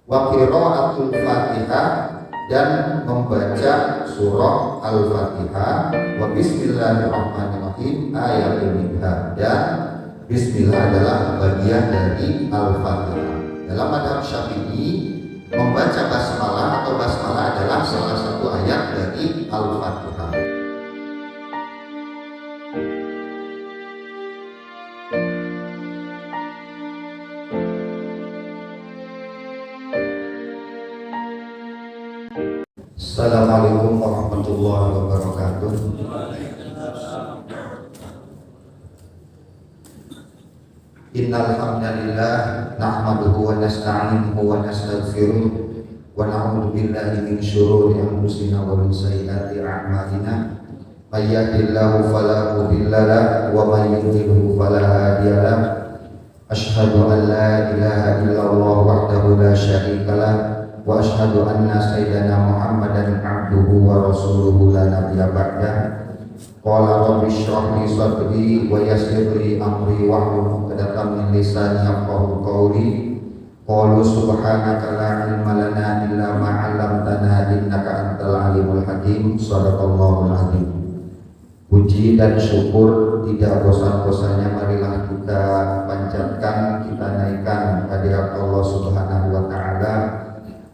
wa qiraatul Fatihah dan membaca surah Al-Fatihah, wa bismillahirrahmanirrahim ayatul minha, dan bismillah adalah bagian dari Al-Fatihah. Dalam madhab Syafi'i, membaca basmalah atau basmalah adalah salah satu ayat dari Al-Fatihah. Assalamualaikum warahmatullahi wabarakatuh. Innal hamdalillah nahmaduhu wa nasta'inuhu wa nastaghfiruh wa na'udzu billahi min shururi anfusina wa min sayyiati a'malina. May yahdihillahu fala mudilla lahu wa may yudlilhu fala hadiya lahu. Asyhadu an la ilaha illallah wahdahu la syarika lahu wa asyhadu anna sayyidana Muhammadan abduhu wa rasuluhu la nabiyya ba'dah. Qala rabbi shrah li sadri wa yassir li amri wahlul 'uqdatam min lisani yafqahu qawli. Qalu subhanaka la ilma lana illa ma 'allamtana innaka antal alimul hakim. Shadaqallahul azim. Puji dan syukur tidak bosan-bosannya marilah kita panjatkan, kita naikkan hadirat Allah Subhanahu wa taala.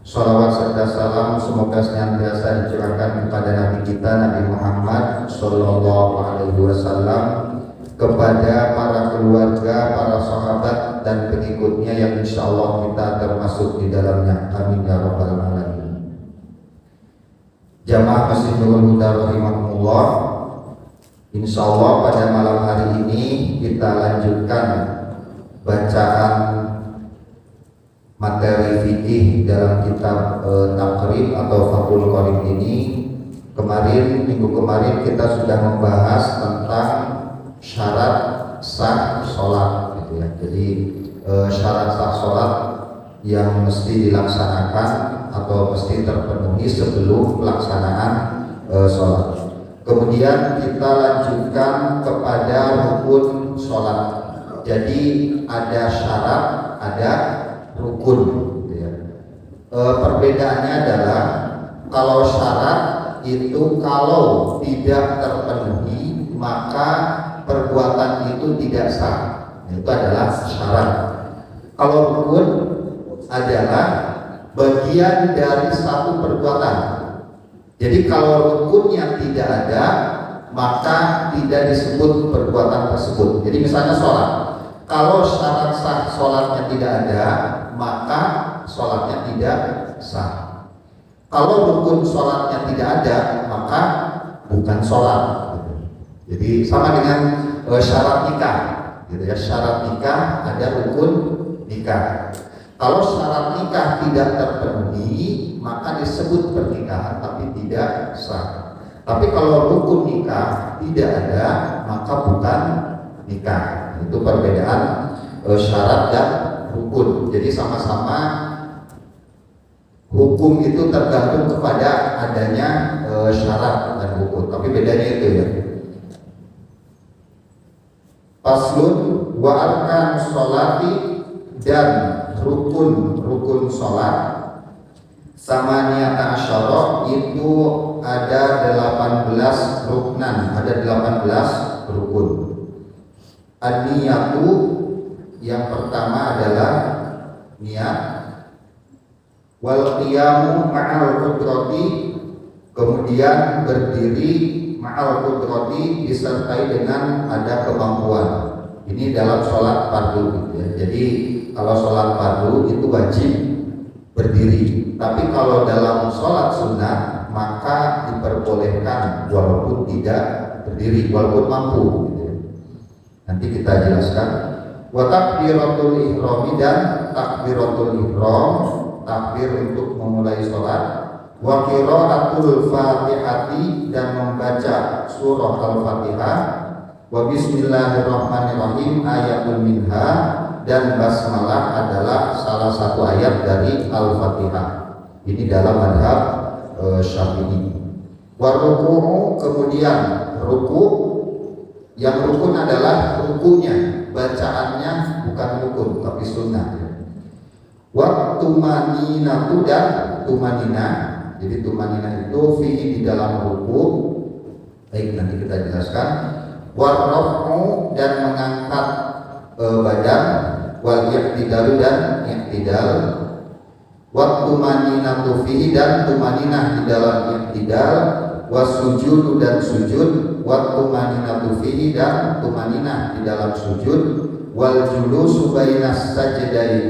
Shalawat serta salam semoga senantiasa dicurahkan kepada Nabi kita Nabi Muhammad Sallallahu Alaihi Wasallam, kepada para keluarga, para sahabat dan pengikutnya yang insya Allah kita termasuk di dalamnya. Amin ya rabbal alamin. Jamaah Masjid Nurul Huda rahimahumullah, insya Allah pada malam hari ini kita lanjutkan bacaan materi fikih dalam kitab Taqrib atau Fathul Qorib ini. Minggu kemarin kita sudah membahas tentang syarat sah sholat, gitu ya. Jadi syarat sah sholat yang mesti dilaksanakan atau mesti terpenuhi sebelum pelaksanaan sholat. Kemudian kita lanjutkan kepada rukun sholat. Jadi ada syarat, ada rukun, gitu ya. Perbedaannya adalah kalau syarat itu kalau tidak terpenuhi maka perbuatan itu tidak sah, itu adalah syarat. Kalau rukun adalah bagian dari satu perbuatan. Jadi kalau rukunnya tidak ada maka tidak disebut perbuatan tersebut. Jadi misalnya sholat, kalau syarat sah sholatnya tidak ada maka sholatnya tidak sah. Kalau rukun sholatnya tidak ada maka bukan sholat. Jadi sama dengan syarat nikah, gitu ya. Syarat nikah ada rukun nikah. Kalau syarat nikah tidak terpenuhi maka disebut pernikahan tapi tidak sah. Tapi kalau rukun nikah tidak ada maka bukan nikah. Itu perbedaan syarat dan rukun. Jadi sama-sama hukum itu tergantung kepada adanya syarat dan rukun. Tapi bedanya itu ya. Faslun wa arkan sholati, dan rukun sholat samaniyata asyara itu ada 18 ruknan, ada 18 rukun. An-niyatu yang pertama adalah niat, wal qiyamu ma'al qudrati, kemudian berdiri ma'al qudrati disertai dengan ada kemampuan. Ini dalam sholat fardu, gitu ya. Jadi kalau sholat fardu itu wajib berdiri, tapi kalau dalam sholat sunnah maka diperbolehkan walaupun tidak berdiri, walaupun mampu, gitu ya. Nanti kita jelaskan. Wa takbiratul ihram, dan takbiratul ihram, takbir untuk memulai sholat. Wa qiraatul fatihati, dan membaca surah Al-Fatihah. Wa bismillahirrahmanirrahim ayatul minha, dan basmalah adalah salah satu ayat dari Al-Fatihah. Ini dalam madhab Syafi'i. Wa ruku'u, kemudian ruku', yang rukun adalah rukunya, bacaannya bukan rukun tapi sunnah. Wa tumaninatu dan tumanina. Jadi tumanina itu fihi di dalam ruku. Baik, nanti kita jelaskan. Wa rafu dan mengangkat badan, wal i'tidalu dan i'tidal. Wa tumaninatu fihi dan tumaninah di dalam i'tidal, wasujudu dan sujud, wa tumaninatu fihi dan tumaninah di dalam sujud, wal julusu bainas sajdain,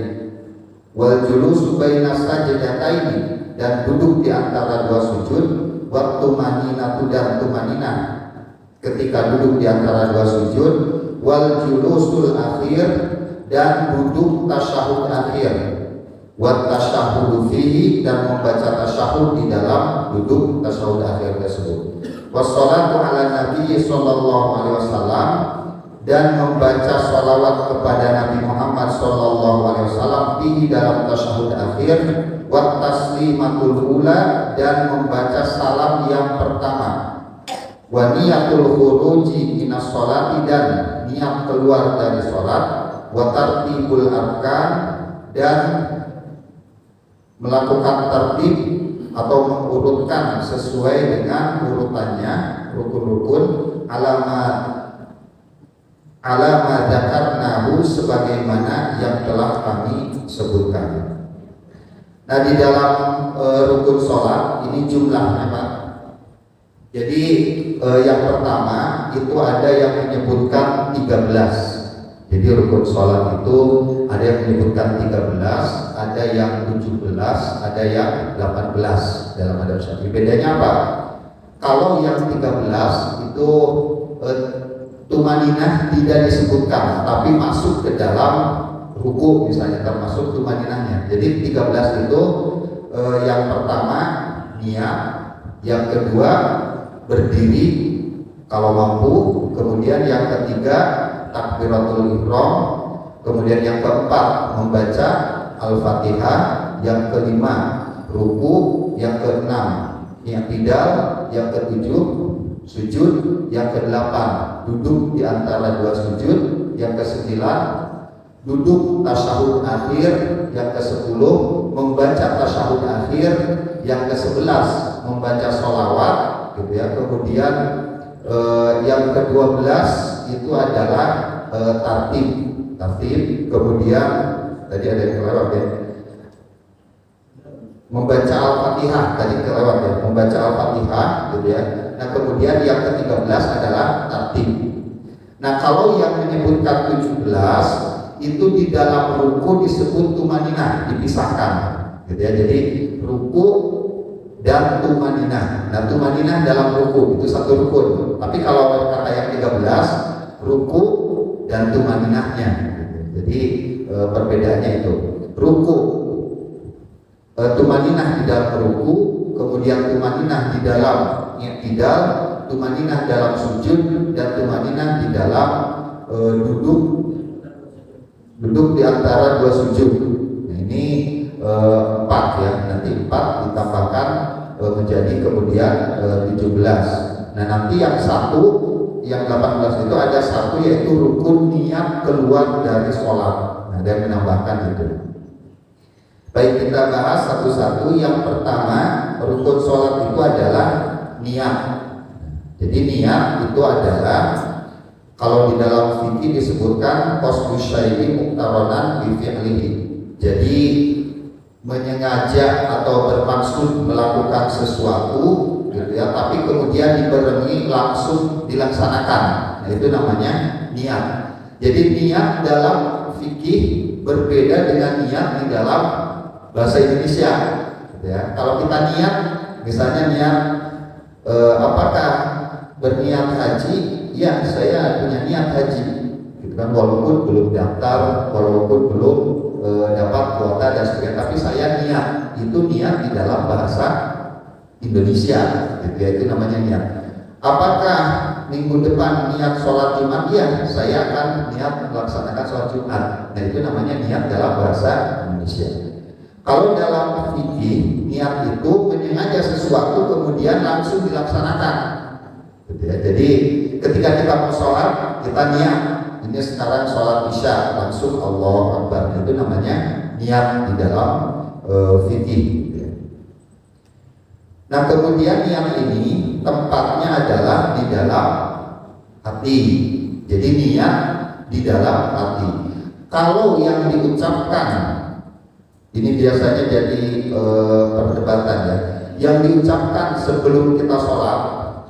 wal julusu bainas sajdataini dan duduk di antara dua sujud, wa tumaninatu dan tumaninah ketika duduk di antara dua sujud, wal julusul akhir dan duduk tasyahud akhir, wa tasyahhudu fihi dan membaca tasyahud di dalam duduk tasyahud akhir tersebut. Wassalatu ala Nabi sallallahu alaihi wasallam dan membaca sholawat kepada Nabi Muhammad sallallahu alaihi wasallam di dalam tasyahud akhir, wa taslimatul ula dan membaca salam yang pertama, wa niyatul khuruji minas sholati dan niat keluar dari sholat, wa tartibul arkan dan melakukan tertib atau mengurutkan sesuai dengan urutannya rukun-rukun alama dzakarnahu sebagaimana yang telah kami sebutkan. Nah, di dalam rukun sholat ini jumlahnya Pak. Jadi yang pertama itu ada yang menyebutkan 13. Jadi rukun sholat itu ada yang menyebutkan 13, ada yang 17, ada yang 18 dalam adab syafi'i. Bedanya apa? Kalau yang 13 itu tumaninah tidak disebutkan, tapi masuk ke dalam ruku misalnya, termasuk tumaninahnya. Jadi 13 itu yang pertama niat, yang kedua berdiri kalau mampu, kemudian yang ketiga takbiratul ihram, kemudian yang keempat membaca Al-Fatihah, yang kelima ruku, yang keenam i'tidal, yang ketujuh sujud, yang kedelapan duduk di antara dua sujud, yang kesembilan duduk tasyahud akhir, yang kesepuluh membaca tasyahud akhir, yang kesebelas membaca sholawat gitu ya. Kemudian yang ke-12 itu adalah tartib. Kemudian tadi ada yang kelewat ya, membaca Al-Fatihah, tadi kelewat ya, membaca Al-Fatihah gitu ya. Nah, kemudian yang ke-13 adalah tartib. Nah, kalau yang menyebutkan 17 itu di dalam ruku disebut tumaninah, dipisahkan gitu ya. Jadi ruku dan tumaninah. Nah, tumaninah dalam ruku itu satu rukun. Tapi kalau kata yang 13 ruku dan tumaninahnya. Jadi perbedaannya itu ruku, tumaninah di dalam ruku, kemudian tumaninah di dalam i'tidal, tumaninah dalam sujud, dan tumaninah di dalam duduk di antara dua sujud. Nah, ini 4 ya, nanti 4 ditambahkan menjadi kemudian 17. Nah, nanti yang 18 itu ada satu, yaitu rukun niat keluar dari sholat. Nah, dan menambahkan itu. Baik, kita bahas satu-satu. Yang pertama, rukun sholat itu adalah niat. Jadi niat itu adalah, kalau di dalam fikih disebutkan qasdu syai'i muqtaronan bi fi'lihi. Jadi menyengaja atau bermaksud melakukan sesuatu gitu ya, tapi kemudian dibarengi langsung dilaksanakan. Nah, itu namanya niat. Jadi niat dalam fikih berbeda dengan niat di dalam bahasa Indonesia gitu ya. Kalau kita niat, misalnya niat apakah berniat haji? Ya, saya punya niat haji gitu kan, walaupun belum daftar, walaupun belum dapat kuota dan sebagainya, tapi saya niat. Itu niat di dalam bahasa Indonesia gitu ya, itu namanya niat. Apakah minggu depan niat sholat Jumat? Ya, saya akan niat melaksanakan sholat Jumat. Nah, itu namanya niat dalam bahasa Indonesia. Kalau dalam fikih, niat itu menyengaja sesuatu kemudian langsung dilaksanakan gitu ya. Jadi ketika kita mau sholat, kita niat ini sekarang sholat isya, langsung Allahu Akbar, itu namanya niat di dalam fikih. Nah kemudian niat ini tempatnya adalah di dalam hati. Jadi niat di dalam hati. Kalau yang diucapkan, ini biasanya jadi perdebatan ya. Yang diucapkan sebelum kita sholat,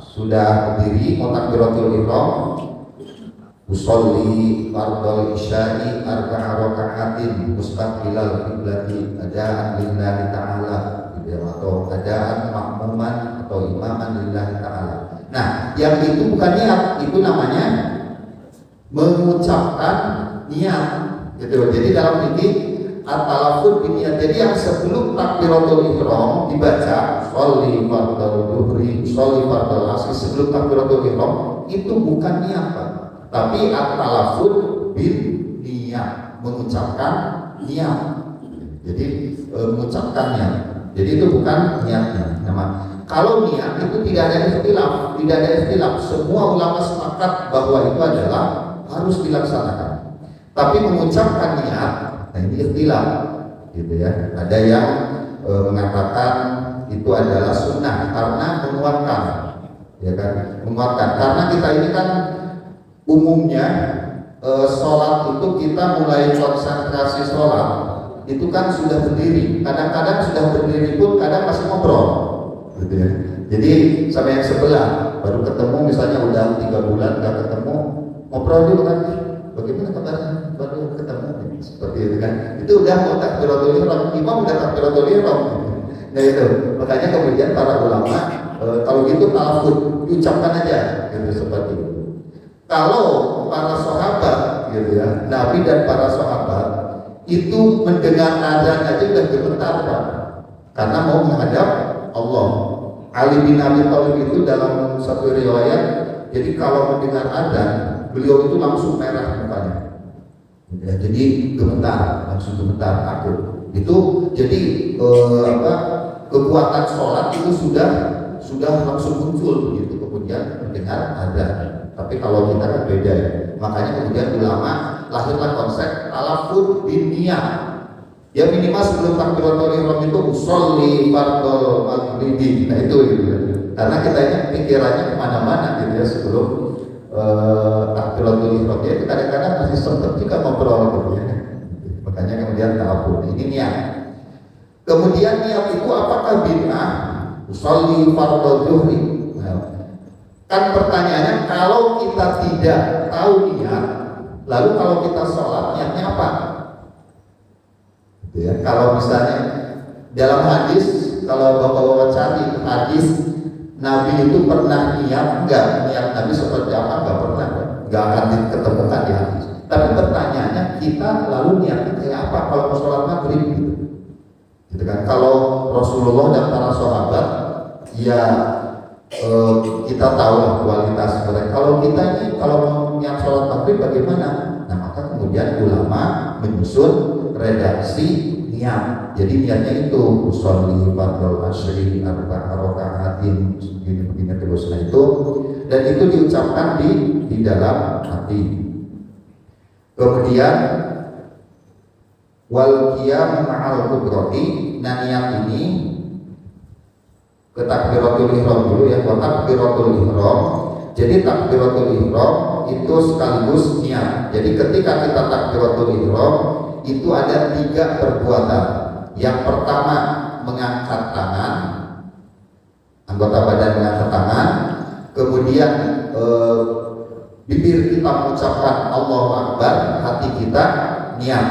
sudah berdiri mau takbiratul ihram, usolli fardhal isya'i arba'a raka'atin mustaqbilal qiblati adaan lillahi ta'ala, atau adaan makmuman atau imaman lillahi ta'ala. Nah, yang itu bukan niat, itu namanya mengucapkan niat. Gitu. Jadi dalam fikih at-talaffuz biniat. Jadi yang sebelum takbiratul ihram dibaca sholli fardhal dhuhri, sholli fardhal asri, sebelum takbiratul ihram itu bukan niat, Pak. Tapi at-talaffuz bin niat, mengucapkan niat. Jadi mengucapkan niat. Jadi itu bukan niatnya. Kalau niat itu tidak ada ikhtilaf. Semua ulama sepakat bahwa itu adalah harus dilaksanakan. Tapi mengucapkan niat, nah ini ikhtilaf, gitu ya. Ada yang mengatakan itu adalah sunnah karena menguatkan, ya kan? Menguatkan. Karena kita ini kan umumnya sholat itu kita mulai konsentrasi sholat itu kan sudah berdiri. Kadang-kadang sudah berdiri pun kadang masih ngobrol, gitu ya. Jadi sama yang sebelah baru ketemu, misalnya udah 3 bulan nggak ketemu, ngobrol dulu kan, bagaimana kabarnya, baru ketemu, seperti itu kan. Itu udah mau takbiratul ihram, imam udah takbiratul ihram. Nah itu makanya kemudian para ulama kalau gitu talaffuz diucapkan aja, gitu, seperti itu. Kalau para sahabat, gitu ya, Nabi dan para sahabat itu mendengar azan aja udah gemetar, Pak, karena mau menghadap Allah. Ali bin Abi Thalib itu dalam satu riwayat, jadi kalau mendengar azan beliau itu langsung merah mukanya, ya, jadi gemetar, langsung gemetar, takut. Itu jadi kekuatan sholat itu sudah langsung muncul begitu kemudian mendengar azan. Tapi kalau kita kan beda ya. Makanya kemudian ulama lahirlah konsep talaffuz bin niat. Ya minimal sebelum takbiratul ihram itu usolli fardhal maghribi. Nah itu gitu ya. Karena kita ini pikirannya kemana-mana gitu ya sebelum takbiratul ihram. Ya itu kadang-kadang masih sempat juga ngobrol gitu ya. Makanya kemudian talaffuz. Ini niat. Kemudian niat itu apakah bid'ah? Usolli fardhal dhuhri. Kan pertanyaannya, kalau kita tidak tahu niat, lalu kalau kita sholat niatnya apa? Gitu ya. Kalau misalnya dalam hadis, kalau bapak-bapak cari hadis Nabi itu pernah niat enggak? Niat Nabi seperti apa? Enggak pernah, enggak akan diketemukan di hadis. Tapi pertanyaannya, kita lalu niatnya kayak apa kalau mau sholat maghrib? Gitu kan? Kalau Rasulullah dan para sahabat, ya kita tahu lah kualitas mereka. Kalau kita ini kalau yang sholat maghrib bagaimana? Nah maka kemudian ulama menyusun redaksi niat. Jadi niatnya itu usolli fardhal asri arba'a raka'atin begini terus. Nah itu, dan itu diucapkan di dalam hati. Kemudian wal qiyam ma'al qudrati. Nah niat ini ke takbiratul ihram dulu ya, takbiratul ihram. Jadi takbiratul ihram itu sekaligus niat. Jadi ketika kita takbiratul ihram itu ada 3 perbuatan. Yang pertama mengangkat tangan, anggota badan mengangkat tangan. Kemudian bibir kita mengucapkan Allahu Akbar, hati kita niat.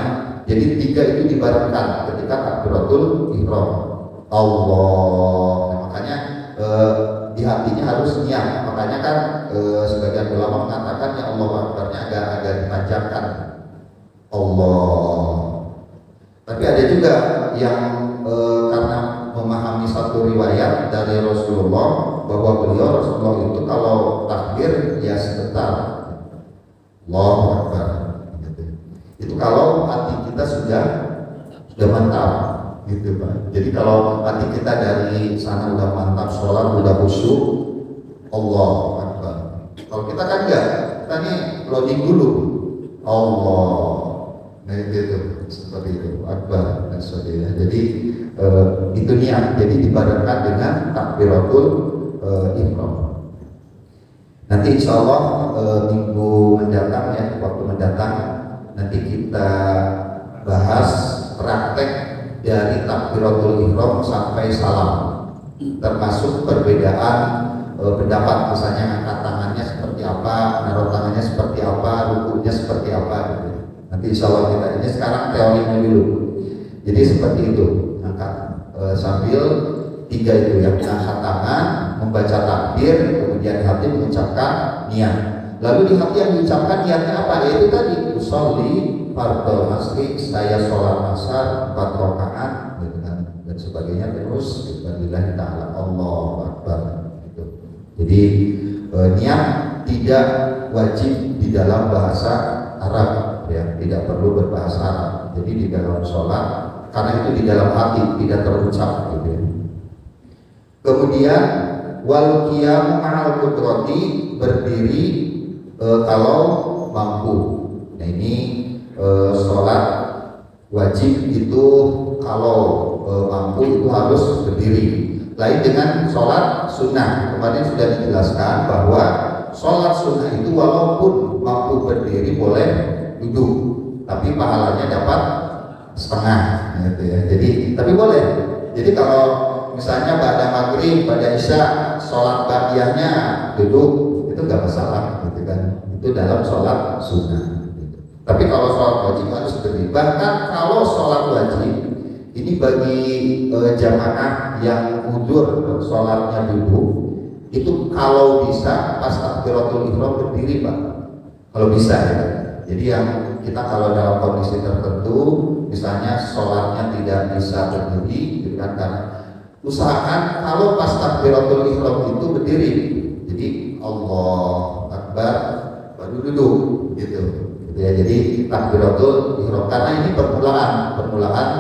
Jadi 3 itu dibarengkan ketika takbiratul ihram. Allah. Makanya di hatinya harus niat. Makanya kan sebagian ulama mengatakan ya Allah Akbarnya agak dipanjangkan Allah. Tapi ada juga yang karena memahami satu riwayat dari Rasulullah bahwa Rasulullah itu kalau takbir ya sebentar Allahu Akbar gitu. Itu kalau hati kita sudah mantap gitu Pak. Jadi kalau hati kita dari sana udah mantap, sholat udah khusyuk, Allahu Akbar. Kalau kita kan enggak, kita nih loading dulu, Allah. Nah itu seperti itu akbar dan sebagainya. Jadi itu niat. Jadi dibarengan dengan takbiratul ihram. Nanti insya Allah minggu mendatang ya, waktu mendatang nanti kita bahas praktek dari takbiratul ihram sampai salam, termasuk perbedaan pendapat, misalnya angkat tangannya seperti apa, naruh tangannya seperti apa, rukunya seperti apa gitu. Nanti insya Allah kita ini sekarang teorinya dulu. Jadi seperti itu, angkat sambil tiga itu ya, angkat tangan, membaca takbir, kemudian hati mengucapkan niat. Lalu di hati yang diucapkan niatnya apa? Yaitu tadi usolli fardhu asri, saya sholat asar 4 rakaat gitu kan, dan sebagainya. Terus bismillah ta'ala Allahu akbar gitu. Jadi niat tidak wajib di dalam bahasa Arab ya, tidak perlu berbahasa Arab. Jadi di dalam sholat, karena itu di dalam hati, tidak terucap gitu ya. Kemudian wal qiyam ma'al qudrati, berdiri kalau mampu. Nah ini sholat wajib itu kalau mampu itu harus berdiri. Lain dengan sholat sunnah. Kemarin sudah dijelaskan bahwa sholat sunnah itu walaupun mampu berdiri boleh duduk, tapi pahalanya dapat setengah gitu ya. Jadi tapi boleh. Jadi kalau misalnya pada maghrib, pada isya, sholat ba'diyahnya duduk, itu nggak masalah gitu kan. Itu dalam sholat sunnah gitu. Tapi kalau sholat wajib harus berdiri. Bahkan kalau sholat wajib ini bagi jamaah yang mundur sholatnya duduk, itu kalau bisa pas takbiratul ihram berdiri Pak, kalau bisa ya. Jadi yang kita kalau dalam kondisi tertentu, misalnya sholatnya tidak bisa berdiri gitu kan, karena usahakan kalau pas takbiratul ihram itu berdiri. Jadi Allah Akbar baru duduk gitu ya. Jadi takbiratul ihram, karena ini permulaan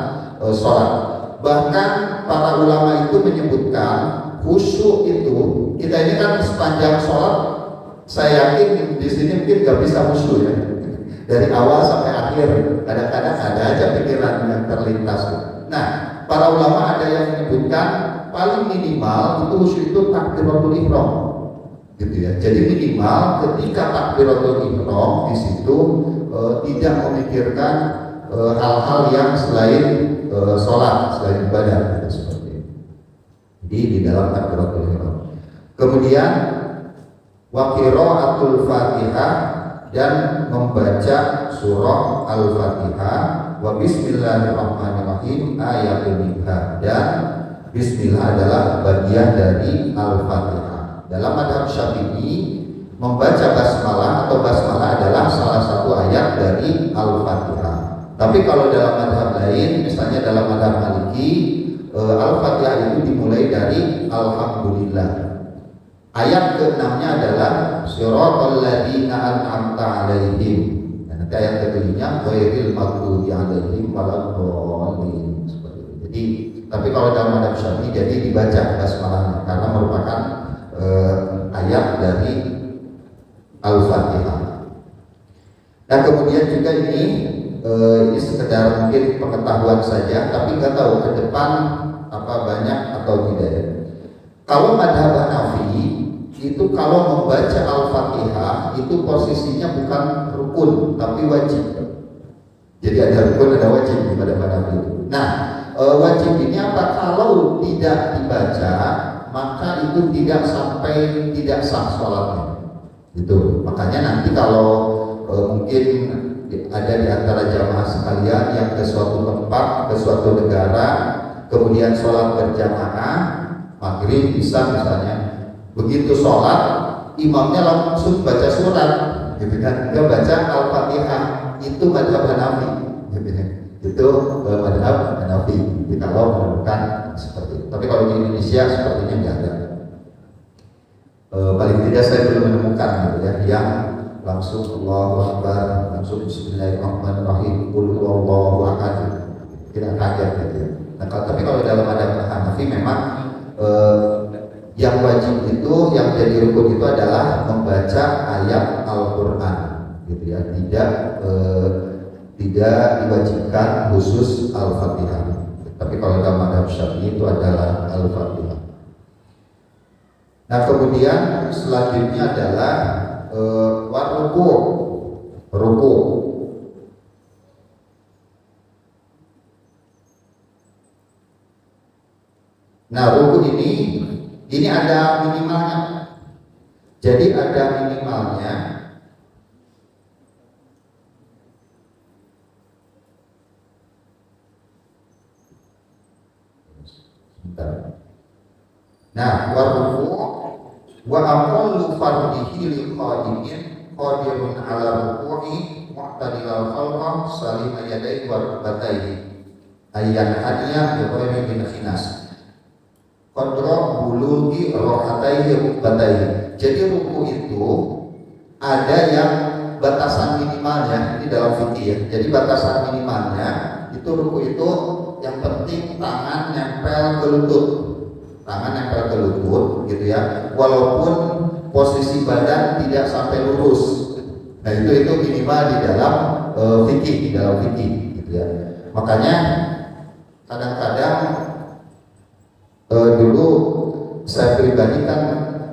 sholat. Bahkan para ulama itu menyebutkan khusyuk itu, kita ini kan sepanjang sholat, saya yakin di sini mungkin nggak bisa khusyuk ya, dari awal sampai akhir. Kadang-kadang ada aja pikiran yang terlintas. Nah, para ulama ada yang menyebutkan paling minimal itu khusyuk itu takbiratul ihram gitu ya. Jadi minimal ketika takbiratul ihram di situ tidak memikirkan hal-hal yang selain sholat, selain ibadah gitu, seperti itu. Jadi di dalam takbiratul ihram. Kemudian wa qiraatul Fatihah, dan membaca surah Al-Fatihah, wa bismillahirrahmanirrahim ayatul minha, dan bismillah adalah bagian dari Al-Fatihah. Dalam madhab Syafi'i, membaca basmalah atau basmalah adalah salah satu ayat dari Al-Fatihah. Tapi kalau dalam madhab lain, misalnya dalam madhab Maliki, Al-Fatihah itu dimulai dari Alhamdulillah. Ayat ke-6-nya adalah siratal ladzina an'amta 'alaihim. Dan nanti ayat ke-7-nya ghairil maghdubi 'alaihim waladdallin. Seperti itu. Jadi, tapi kalau dalam madhab Syafi'i jadi dibaca basmalahnya karena merupakan ayat dari Al-Fatihah. Nah, kemudian juga ini sekedar mungkin pengetahuan saja, tapi nggak tahu ke depan apa banyak atau tidak ya. Kalau madhab Hanafi itu kalau membaca Al-Fatihah itu posisinya bukan rukun tapi wajib. Jadi ada rukun ada wajib di madhab Hanafi itu. Nah, wajib ini apa? Kalau tidak dibaca maka itu tidak sampai tidak sah sholatnya. Itu makanya nanti kalau mungkin ada di antara jamaah sekalian yang ke suatu tempat, ke suatu negara, kemudian sholat berjamaah maghrib bisa misalnya, begitu sholat imamnya langsung baca surat gitu kan, dia baca Al-Fatihah, itu madhab Hanafi gitu kan. Itu madhab Hanafi kalau menemukan seperti itu. Tapi kalau di Indonesia sepertinya nggak ada, paling tidak saya belum menemukan gitu ya, yang langsung Allahu Akbar, langsung Bismillahirrahmanirrahim, qul huwallahu ahad, tidak kaget gitu ya. Nah, tapi kalau dalam madhab Hanafi memang yang wajib itu, yang jadi rukun itu adalah membaca ayat Al-Quran gitu ya, tidak tidak diwajibkan khusus Al-Fatihah. Tapi kalau dalam madhab Syafi'i itu adalah Al-Fatihah. Nah, kemudian selanjutnya adalah ruku. Ruku. Nah, ruku ini ada minimalnya. Jadi ada minimalnya. Nah, waruku wa aqallu fardihi li qadimin qadirun ala ruku'i mu'tadilal khalqa salim yadayhi wa rukbatayhi ayyan hadiya bi ghairi bin khinas qadra bulughi rohatayhi rukbatayhi. Jadi ruku itu ada yang batasan minimalnya, ini dalam fikih ya. Jadi batasan minimalnya itu ruku itu yang penting tangan nempel ke lutut. Tangan nempel ke lutut gitu ya, walaupun posisi badan tidak sampai lurus. Nah itu minimal di dalam fikih, gitu ya. Makanya kadang-kadang dulu saya pribadi kan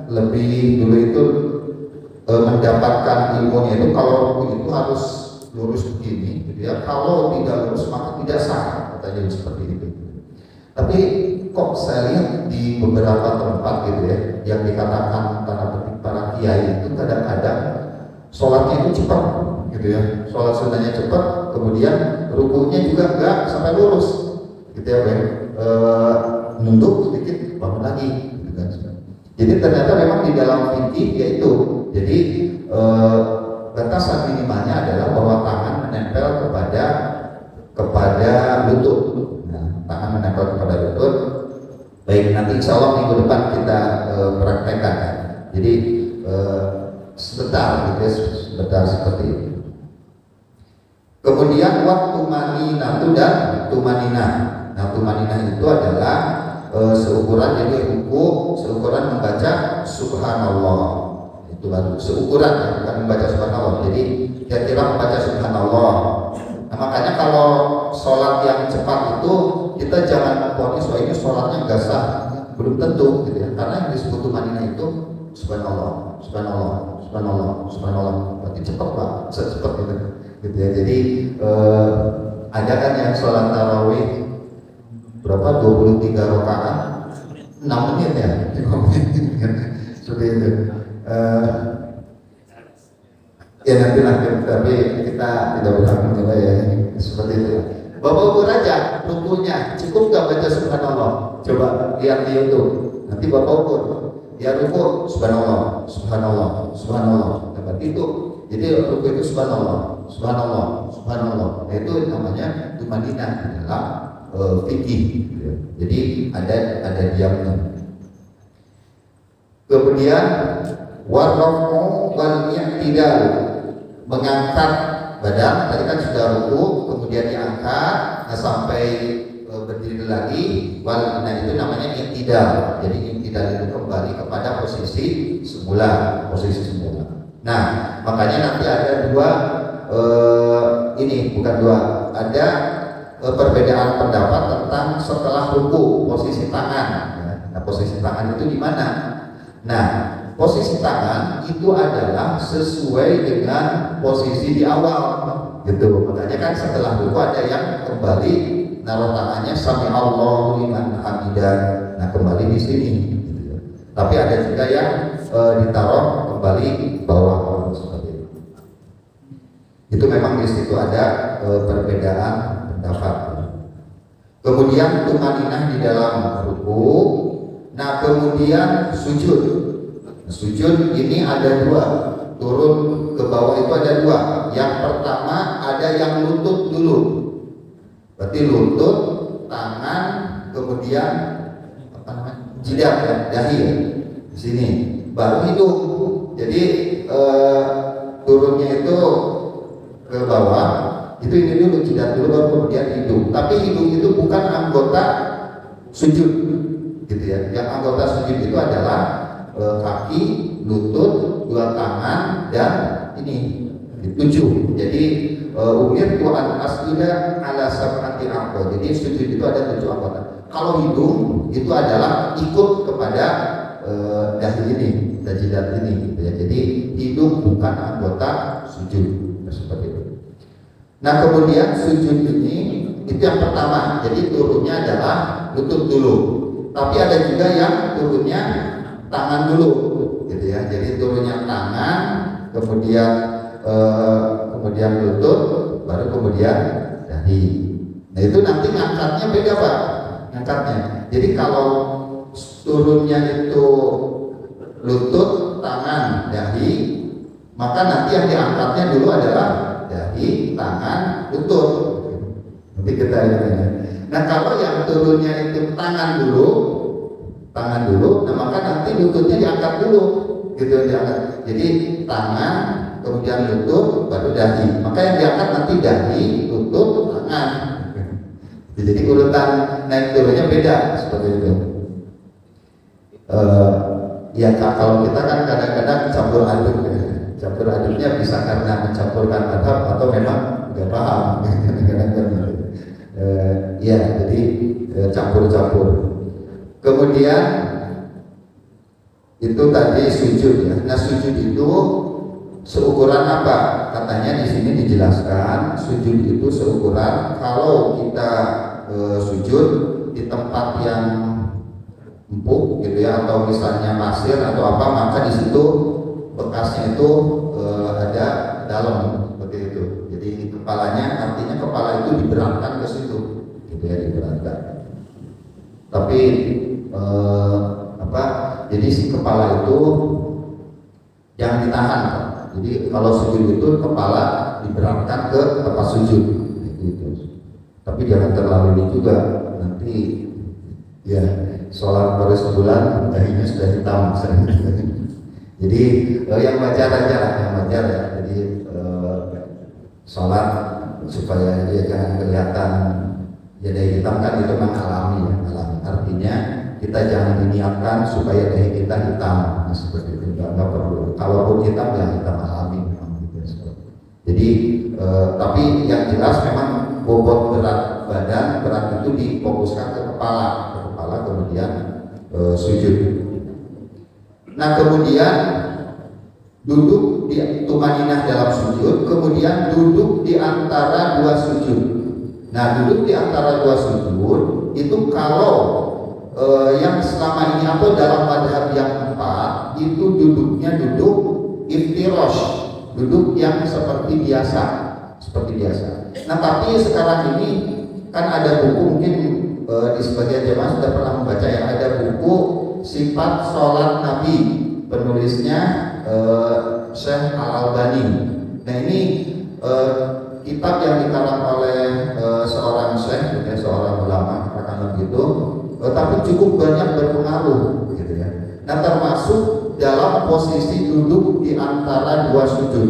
lebih dulu itu mendapatkan ilmunya itu kalau itu harus lurus begini gitu ya. Kalau tidak lurus maka tidak sah, katanya seperti itu. Tapi kok saya lihat di beberapa tempat gitu ya, yang dikatakan para kiai itu kadang-kadang sholatnya itu cepat gitu ya, sholat sunnahnya cepat, kemudian rukunya juga enggak sampai lurus gitu ya, nunduk sedikit bangun lagi gitu kan. Jadi ternyata memang di dalam fikih yaitu, jadi batasan minimalnya adalah bahwa tangan menempel kepada lutut. Tangan menempel kepada lutut. Baik, nanti insya Allah minggu depan kita praktekkan. Jadi sebentar gitu ya, sebentar seperti itu. Kemudian waktu manina dan tumanina. Nah, tumanina itu adalah seukuran, jadi ruku seukuran membaca subhanallah. Itu baru seukuran ya, bukan membaca subhanallah. Jadi kira-kira membaca subhanallah. Nah, makanya kalau sholat yang cepat itu kita jangan memfonis bahwa ini sholatnya nggak sah, belum tentu gitu ya. Karena yang disebut tumanina itu subhanallah, subhanallah, subhanallah, subhanallah. Berarti cepat pak, cepat gitu ya. Jadi ada kan yang sholat tarawih berapa 23 rakaat 6 menit ya, 5 menit seperti itu. Ya nanti tapi kita tidak berhak menilai ya seperti itu. Bapak ukur aja rukunya, cukup nggak baca subhanallah? Coba lihat di YouTube. Nanti bapak ukur. Ya ruku subhanallah, subhanallah, subhanallah. Dapat itu. Jadi ruku itu subhanallah, subhanallah, subhanallah. Nah, itu namanya tumanina dalam fikih. Jadi ada diamnya. Kemudian warrafu wal i'tidal, mengangkat badan. Tadi kan sudah ruku, kemudian diangkat sampai berdiri lagi. Wal, nah itu namanya i'tidal. Jadi i'tidal itu kembali kepada posisi semula, Nah, makanya nanti ada dua ada perbedaan pendapat tentang setelah ruku posisi tangan. Nah, posisi tangan itu di mana? Nah, posisi tangan itu adalah sesuai dengan posisi di awal, gitu. Makanya kan setelah ruku ada yang kembali naruh tangannya sami Allahu liman hamidah. Nah, kembali di sini. Gitu. Tapi ada juga yang ditaruh kembali bawah seperti itu. Itu memang di situ ada perbedaan pendapat. Kemudian tumaninah di dalam ruku. Nah, kemudian sujud. Sujud ini ada dua, turun ke bawah itu ada dua. Yang pertama ada yang lutut dulu, berarti lutut, tangan, kemudian jidat ya, dahi ya, di sini, baru hidung. Jadi turunnya itu ke bawah, itu ini dulu, jidat dulu, baru kemudian hidung. Tapi hidung itu bukan anggota sujud, gitu ya. Yang anggota sujud itu adalah kaki, lutut, dua tangan, dan ini 7. Jadi umir tuan asjuda ala sab'ati a'dha. Jadi sujud itu ada 7 anggota. Kalau hidung itu adalah ikut kepada dahi ini, jidat ini gitu ya. Jadi hidung bukan anggota sujud seperti itu. Nah kemudian sujud ini itu yang pertama. Jadi turunnya adalah lutut dulu. Tapi ada juga yang turunnya tangan dulu gitu ya. Jadi turunnya tangan, kemudian lutut, baru kemudian dahi. Nah itu nanti ngangkatnya beda Pak, ngangkatnya. Jadi kalau turunnya itu lutut, tangan, dahi, maka nanti yang diangkatnya dulu adalah dahi, tangan, lutut. Nanti kita lihat. Nah kalau yang turunnya itu tangan dulu, nah maka nanti lututnya diangkat dulu, gitu diangkat. Jadi tangan, kemudian lutut, baru dahi. Maka yang diangkat nanti dahi, lutut, tangan. Jadi urutan naik turunnya beda seperti itu. Ya kalau kita kan kadang-kadang campur aduk ya. Campur aduknya bisa karena mencampurkan madhab atau memang nggak paham. Kadang-kadang ya jadi campur-campur. Kemudian itu tadi sujud ya. Nah sujud itu seukuran apa? Katanya di sini dijelaskan sujud itu seukuran kalau kita sujud di tempat yang empuk gitu ya, atau misalnya pasir atau apa, maka di situ bekasnya itu ada dalam seperti itu. Jadi kepalanya, artinya kepala itu diberatkan ke situ, gitu ya, diberatkan. Tapi jadi si kepala itu jangan ditahan. Jadi kalau sujud itu kepala diberatkan ke tempat sujud, gitu. Tapi jangan terlalu ini juga, nanti ya sholat baru sebulan dahinya sudah hitam. Jadi yang wajar aja lah, yang wajar ya. Jadi sholat supaya dia jangan kelihatan ya dahi hitam, kan itu memang alami ya, alami. Artinya kita jangan diniatkan supaya dahi kita hitam, nah, seperti itu. Nggak perlu. Kalaupun hitam ya hitam alami memang gitu. Jadi tapi yang jelas memang bobot berat badan, berat itu difokuskan ke kepala, kemudian sujud. Nah kemudian duduk di tumaninah dalam sujud, kemudian duduk di antara dua sujud. Nah duduk di antara dua sujud itu kalau yang selama ini atau dalam madhab yang 4 itu duduknya duduk iftirosh, duduk yang seperti biasa, Nah tapi sekarang ini kan ada buku, mungkin di sebagian jemaah sudah pernah membaca yang ada buku Sifat Sholat Nabi, penulisnya Syekh Al-Albani. Nah ini kitab yang dikarang oleh seorang syekh, seorang ulama, katakanlah begitu, tapi cukup banyak berpengaruh, gitu ya. Nah termasuk dalam posisi duduk di antara dua sujud.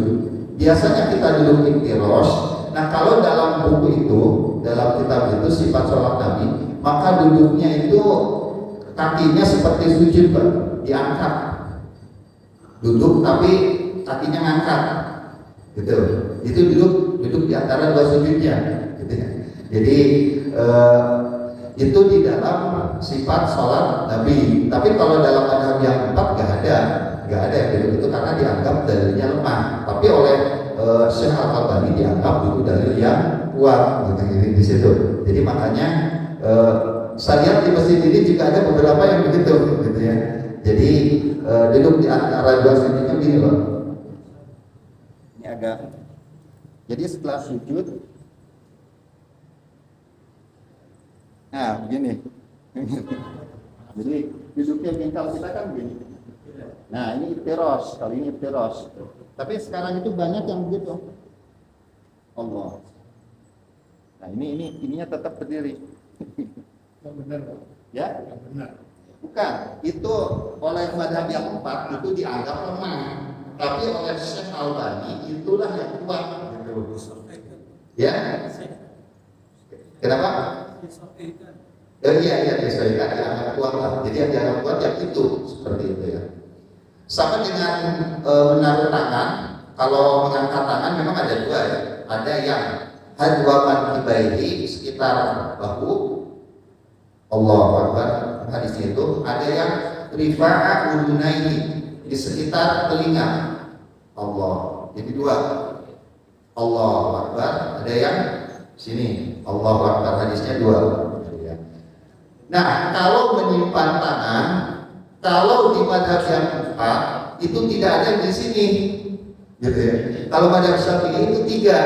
Biasanya kita duduk iftirosh. Nah kalau dalam buku itu, dalam kitab itu Sifat Sholat Nabi, maka duduknya itu kakinya seperti sujud, Pak, diangkat. Duduk tapi kakinya ngangkat, gitu. Itu duduk di antara dua sujudnya, gitu ya. Jadi itu di dalam Sifat Sholat Nabi. Tapi kalau dalam madhab yang 4 nggak ada yang duduk itu karena dianggap dalilnya lemah. Tapi oleh Syekh Al-Albani dianggap itu dalil yang kuat, gitu, di situ. Jadi makanya saya lihat di masjid ini juga ada beberapa yang begitu, gitu ya. Jadi duduk di antara dua sujudnya gini loh. Ini agak. Jadi setelah sujud, nah begini. Jadi duduknya bingkal kita kan begini. Nah ini iftirosh, kali ini iftirosh. Tapi sekarang itu banyak yang begitu. Allah. Nah ininya tetap berdiri. Yang benar, Ya? yang benar. Bukan, itu oleh madhab yang 4 itu dianggap lemah. Tapi oleh Syekh Albani itulah yang kuat. Ya? Kenapa? Iya, disesuaikan, dianggap kuat lah. Jadi yang dianggap kuat yang itu, seperti itu ya. Sama dengan menaruh tangan. Kalau mengangkat tangan memang ada dua ya. Ada yang hadwa mankibaihi sekitar bahu, Allahu Akbar, hadis itu. Ada yang rifa'a udunaihi di sekitar telinga, Allah. Jadi dua, Allahu Akbar. Ada yang sini, Allahu Akbar, hadisnya dua. Nah, kalau menyimpan tangan, kalau di madhab yang empat itu tidak ada di sini, gitu ya. Kalau madhab Syafi'i itu tiga.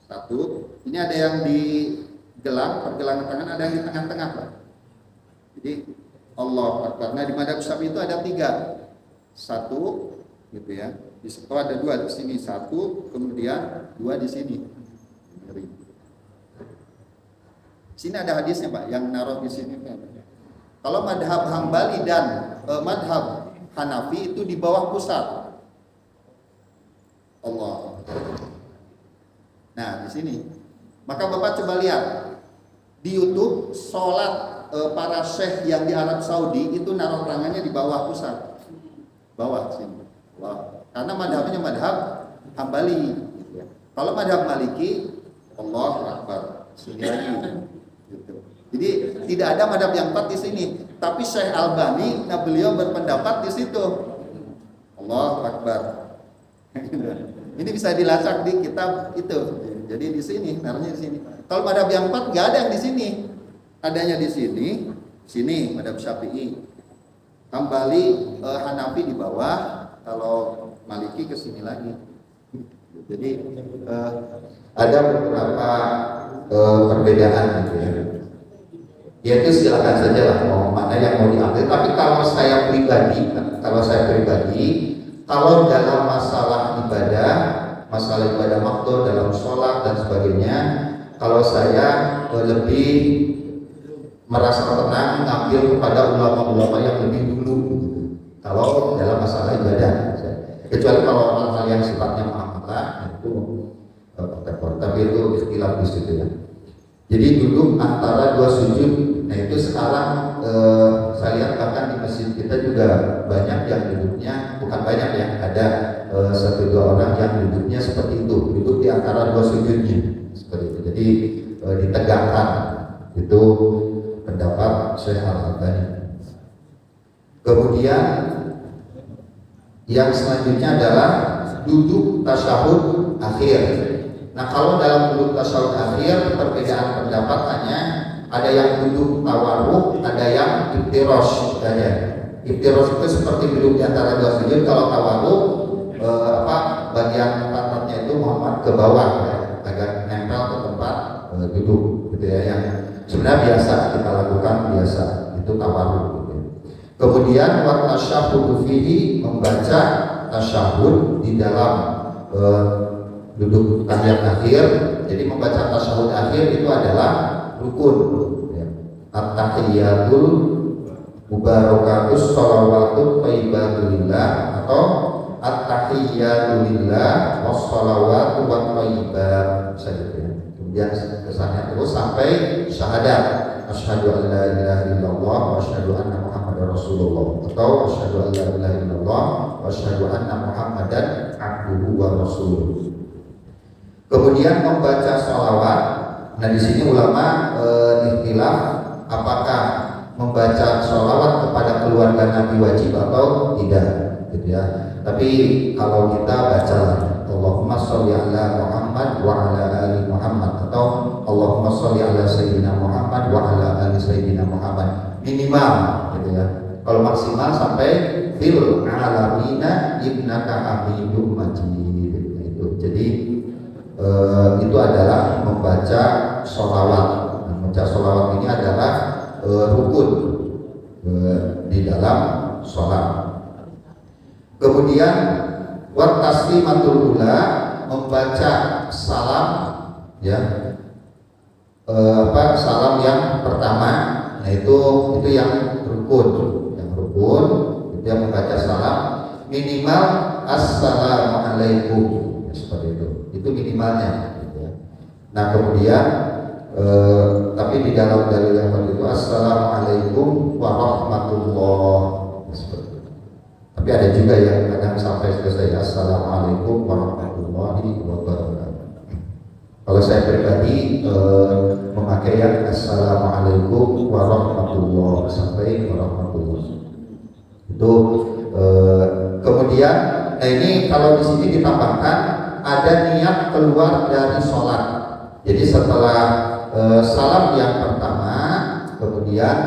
Satu, ini ada yang di gelang, pergelangan tangan, ada yang di tengah-tengah, Pak. Jadi Allah Akbar. Nah, di madhab Syafi'i itu ada tiga. Satu, gitu ya. Di situ ada dua di sini, satu, kemudian dua di sini. Sini ada hadisnya, Pak, yang naruh di sini. Kalau madhab Hambali dan madhab Hanafi itu di bawah pusat. Allah. Nah, di sini. Maka Bapak coba lihat di YouTube sholat para syekh yang di Arab Saudi itu naruh tangannya di bawah pusat. Bawah sini. Wow. Karena madhabnya madhab Hambali. Kalau madhab Maliki, Allahu Akbar. Sini lagi. Gitu. Jadi tidak ada madhab yang empat di sini, tapi Syekh Albani, nah beliau berpendapat di situ. Allahu Akbar. Ini bisa dilacak di kitab itu. Jadi di sini, naruhnya di sini. Kalau madhab yang empat nggak ada yang di sini, adanya di sini madhab Syafi'i. Hambali, Hanafi di bawah, kalau Maliki ke sini lagi. Jadi ada beberapa perbedaan gitu ya. Ya itu silakan saja lah mau mana yang mau diambil. Tapi kalau saya pribadi, kalau dalam masalah ibadah makhluk dalam sholat dan sebagainya, kalau saya lebih merasa tenang ngambil kepada ulama-ulama yang lebih dulu. Kalau dalam masalah ibadah, kecuali kalau hal-hal yang sifatnya muamalah itu tapi itu istilah di situ ya. Jadi duduk antara dua sujud. Nah itu sekarang saya lihat bahkan di masjid kita juga banyak yang duduknya, bukan banyak ya, ada satu dua orang yang duduknya seperti itu, duduk di antara dua sujudnya seperti itu. Jadi ditegakkan. Itu pendapat Syekh Al-Albani. Kemudian yang selanjutnya adalah duduk tasyahud akhir. Nah kalau dalam duduk tasyahud akhir perbedaan pendapat hanya ada yang duduk tawarruk, ada yang iftirosh saja. Iftirosh itu seperti duduk di antara dua sujud. Kalau tawarruk bagian pantatnya itu Muhammad ke bawah ya, agak nempel ke tempat duduk gitu ya, yang sebenarnya biasa kita lakukan biasa, itu tawarruk gitu. Kemudian wa tasyahhudu fihi, membaca tasyahud di dalam duduk tahiyat akhir. Jadi membaca tasyahud akhir itu adalah rukun ya. At-tahiyatul mubarakatus shalawatut thayyibatu lillah, atau at-tahiyatu lillah wassalawatu wat thayyibat saja ya. Kemudian kesannya terus sampai syahadat, asyhadu an la ilaha illallah wa asyhadu anna muhammadar rasulullah, atau asyhadu an la ilaha illallah wa asyhadu anna muhammadan abduhu wa rasuluh. Kemudian membaca sholawat. Nah di sini ulama ikhtilaf apakah membaca sholawat kepada keluarga Nabi wajib atau tidak, gitu ya. Tapi kalau kita baca Allahumma sholli ala Muhammad wa ala ali Muhammad, atau Allahumma sholli ala sayyidina Muhammad wa ala ali sayyidina Muhammad, minimal, gitu ya. Kalau maksimal sampai fil alamina innaka hamidum majid, itu. Jadi itu adalah membaca sholawat. Membaca sholawat ini adalah rukun di dalam sholat. Kemudian wa taslimatul ula, membaca salam ya, salam yang pertama. Nah itu yang rukun, itu yang membaca salam minimal assalamualaikum, seperti itu minimalnya gitu ya. Nah kemudian tapi di dalam dalil yang tadi itu assalamualaikum warahmatullah, seperti itu. Tapi ada juga yang kadang sampai selesai. Assalamualaikum warahmatullahi wabarakatuh. Kalau saya pribadi memakai yang Assalamualaikum warahmatullahi sampai warahmatullahi. Itu kemudian, nah ini kalau di sini ditambahkan ada niat keluar dari sholat. Jadi setelah salam yang pertama, kemudian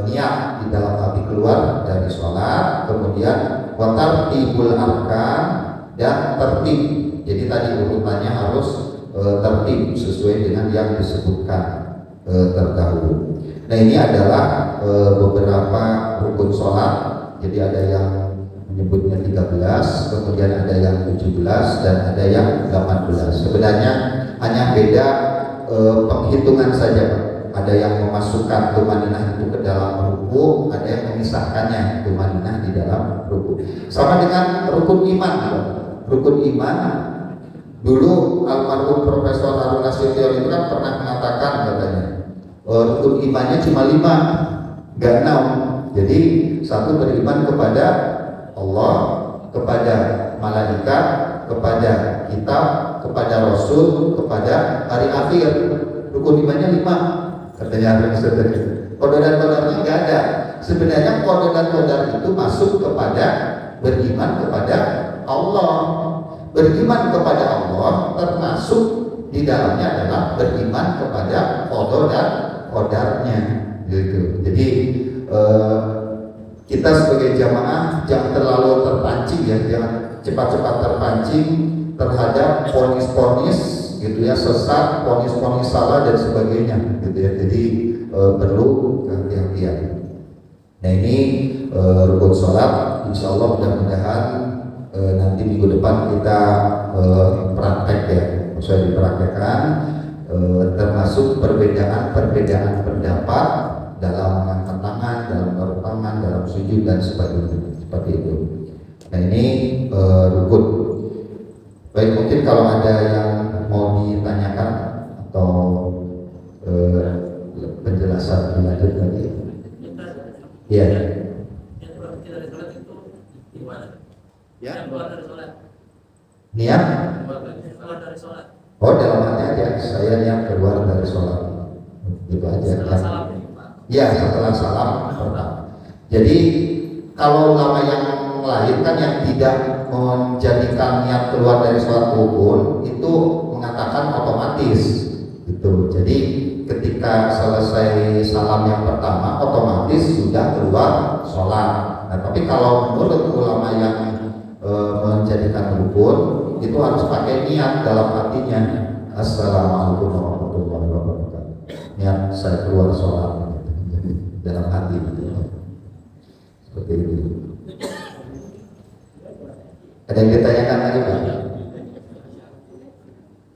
niat di dalam hati keluar dari sholat, kemudian watartibul arkan dan tertib. Jadi tadi urutannya harus tertib sesuai dengan yang disebutkan terdahulu. Nah ini adalah beberapa rukun sholat. Jadi ada yang menyebutnya 13, kemudian ada yang 17 dan ada yang 18. Sebenarnya hanya beda penghitungan saja, Pak. Ada yang memasukkan tumaninah itu ke dalam ruku, ada yang memisahkannya tumaninah di dalam ruku. Sama dengan rukun iman, Pak. Rukun iman dulu almarhum Profesor Harun Nasution itu kan pernah mengatakan katanya rukun imannya cuma 5, nggak 6. Jadi satu beriman kepada Allah, kepada malaikat, kepada kitab, kepada Rasul, kepada hari akhir. Rukun imannya 5, katanya Harun Nasution. Qadar dan qadarnya nggak ada. Sebenarnya qadar dan qadar itu masuk kepada beriman kepada Allah. Beriman kepada Allah termasuk di dalamnya adalah beriman kepada qada dan qadarnya, gitu. Jadi kita sebagai jamaah jangan terlalu terpancing ya, jangan cepat-cepat terpancing terhadap ponis-ponis gitu ya, sesat, ponis-ponis salah dan sebagainya gitu ya. Jadi perlu kehati-hatian. Nah ini rukun sholat, insya Allah mudah-mudahan nanti minggu depan kita praktek ya, saya dipraktekkan termasuk perbedaan pendapat dalam mengangkat tangan, dalam taruh tangan, dalam sujud dan sebagainya seperti itu. Nah ini rukun. Baik, mungkin kalau ada yang mau ditanyakan atau penjelasan lanjut lagi. Iya. Ya. Niat? Keluar dari sholat. Oh, dalam hati aja. Saya niat keluar dari sholat. Gitu aja. Setelah salam. Ya, setelah salam pertama. Jadi kalau ulama yang lain kan yang tidak menjadikan niat keluar dari sholat rukun itu mengatakan otomatis. Gitu. Jadi ketika selesai salam yang pertama otomatis sudah keluar sholat. Nah, tapi kalau menurut ulama yang menjadikan rukun itu harus pakai niat dalam hatinya. Assalamualaikum warahmatullahi wabarakatuh. Niat saya keluar sholat dalam hati seperti itu. Ada yang ditanyakan lagi Pak?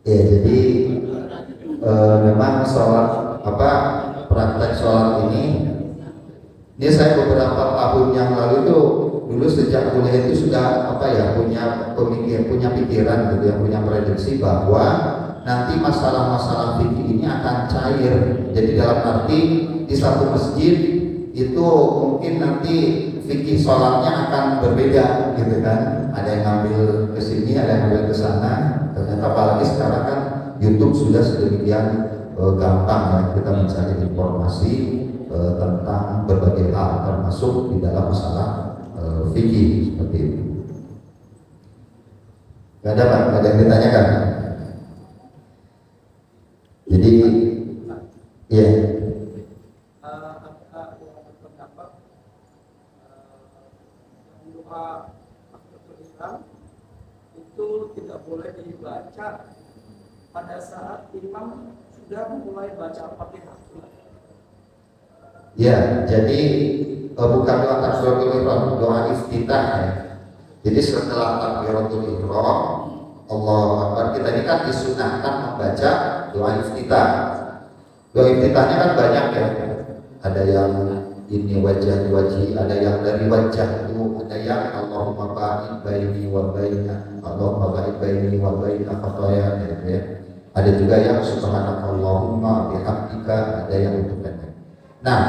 Ya, jadi memang sholat praktek sholat ini saya beberapa tahun yang lalu itu dulu sejak kuliah itu sudah punya pikiran gitu ya, punya prediksi bahwa nanti masalah-masalah fikih ini akan cair. Jadi dalam arti di satu masjid itu mungkin nanti fikih sholatnya akan berbeda gitu kan. Ada yang ngambil ke sini, ada yang ngambil ke sana. Ternyata apalagi sekarang kan YouTube sudah sedemikian gampang ya kita mencari informasi tentang berbagai hal termasuk di dalam masalah fikih seperti itu. Gak ada Pak, gak ada yang ditanyakan. Jadi ya Pendapat doa masuk Islam itu tidak boleh dibaca pada saat imam sudah mulai baca Fatihah. ya, jadi bukan doa takbiratul ihram, doa iftitah ya. Jadi setelah takbiratul ihram, Allahu Akbar, kita ini kan disunahkan membaca doa iftitah. Doa iftitahnya kan banyak ya. Ada yang ini wajah wajhi, ada yang dari wajahku, ada yang Allahumma ba'id baini wa baina, Allahumma ba'id baini wa baina khataya gitu ya. Ada juga yang subhanakallahumma bihamdika, ada yang untuk pendek. Nah,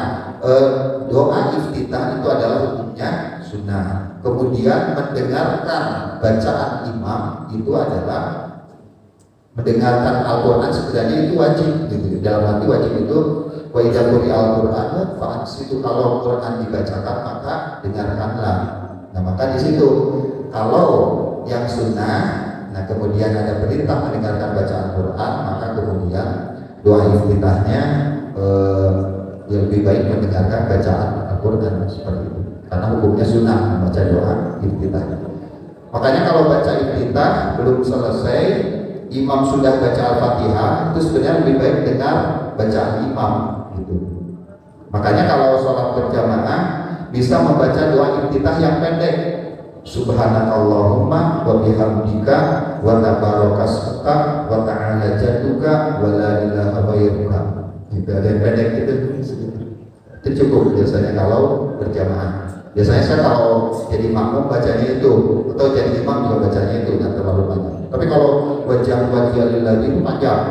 doa iftitah itu adalah hukumnya sunnah. Kemudian kemudian mendengarkan bacaan imam itu adalah mendengarkan Al-Quran sebenarnya itu wajib gitu. Dalam arti wajib itu wa idza quri'a al-Qur'anu fa'ansitu, kalau Quran dibacakan maka dengarkanlah. Nah maka di situ kalau yang sunnah, nah kemudian ada perintah mendengarkan bacaan Quran, maka kemudian doa iftitahnya lebih baik mendengarkan bacaan Al-Quran seperti itu, karena hukumnya sunnah membaca doa iftitah. Makanya kalau baca iftitah belum selesai, imam sudah baca Al-Fatihah, itu sebenarnya lebih baik dengar bacaan imam gitu. Makanya kalau sholat berjamaah bisa membaca doa iftitah yang pendek, Subhanakallahumma wa bihamdika wa tabarakasmuka wa ta'ala jadduka wa la ilaha ghairuka. Itu ada yang pendek gitu. Itu cukup biasanya kalau berjamaah. Biasanya saya kalau jadi makmum bacanya itu, atau jadi imam juga bacanya itu, nggak terlalu panjang. Tapi kalau wajah lillahi itu panjang.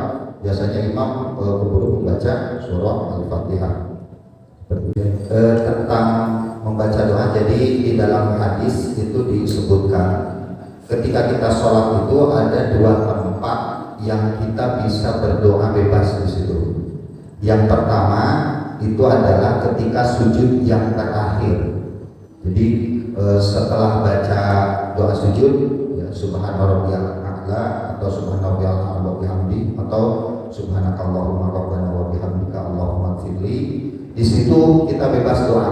Biasanya imam keburu membaca surah Al-Fatihah. Tentang membaca doa, jadi di dalam hadis itu disebutkan ketika kita sholat itu ada dua tempat yang kita bisa berdoa bebas di situ. Yang pertama itu adalah ketika sujud yang terakhir. Jadi setelah baca doa sujud, ya, Subhana rabbiyal a'la atau Subhana rabbiyal a'la wa bihamdi atau Subhanakallahumma rabbana wa bihamdika Allahumma ighfirli. Di situ kita bebas doa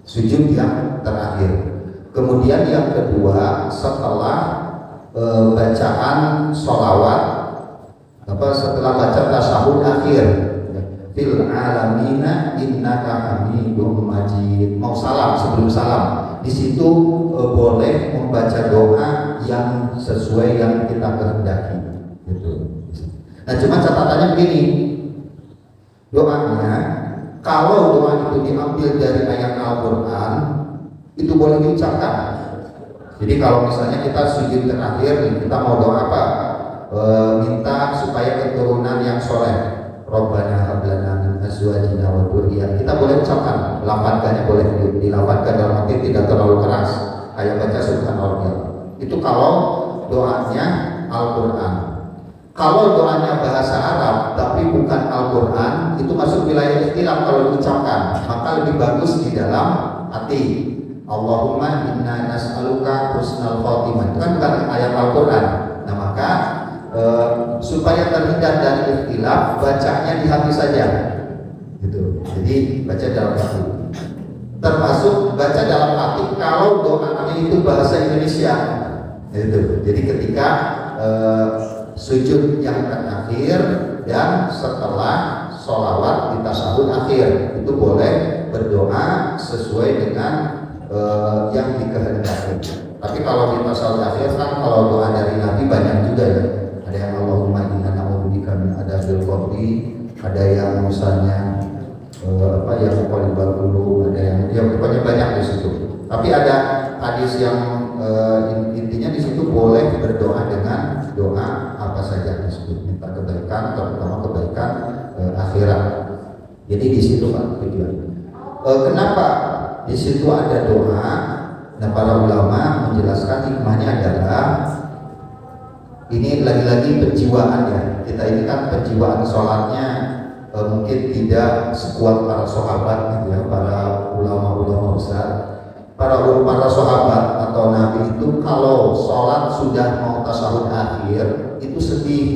sujud yang terakhir. Kemudian yang kedua setelah bacaan sholawat, setelah baca tasyahud akhir, fil alamina innaka hamidum majid, mau salam, sebelum salam di situ boleh membaca doa yang sesuai yang kita kehendaki gitu. Nah cuma catatannya begini, doanya kalau doa itu diambil dari ayat Al-Quran itu boleh diucapkan. Jadi kalau misalnya kita sujud terakhir, kita mau doa apa? Minta supaya keturunan yang soleh, Rabbana hab lana min azwajina wa dzurriyyatina, kita boleh ucapkan, lafadzannya boleh dilafadzkan dalam arti tidak terlalu keras, kayak baca subhanallah. Itu kalau doanya Al-Quran. Kalau doanya bahasa Arab tapi bukan Al-Quran, itu masuk wilayah ikhtilaf kalau diucapkan, maka lebih bagus di dalam hati. Allahumma inna nas'aluka husnal khotimah, itu kan bukan ayat Al-Quran. Nah maka supaya terhindar dari ikhtilaf, bacanya di hati saja gitu. Jadi baca dalam hati, termasuk baca dalam hati kalau doanya itu bahasa Indonesia gitu. Jadi ketika sujud yang terakhir dan setelah sholawat di tasyahud akhir itu boleh berdoa sesuai dengan yang dikehendaki. Tapi kalau di tasyahud akhir kan kalau doa dari Nabi banyak juga ya. Ada yang Allahumma inna na'udzubika min adzabil qabri, ada yang misalnya yang qalbal qulub, ada yang pokoknya banyak di situ. Tapi ada hadis yang intinya di situ boleh berdoa dengan doa apa saja disebut, minta kebaikan, terutama kebaikan akhirat. Jadi di situ Pak tujuan. Kenapa di situ ada doa? Nah para ulama menjelaskan hikmahnya adalah ini lagi-lagi penjiwaan ya. Kita ini kan penjiwaan sholatnya mungkin tidak sekuat para sahabat gitu ya, para ulama-ulama besar. Para sahabat atau Nabi itu kalau sholat sudah mau tasyahud akhir itu sedih.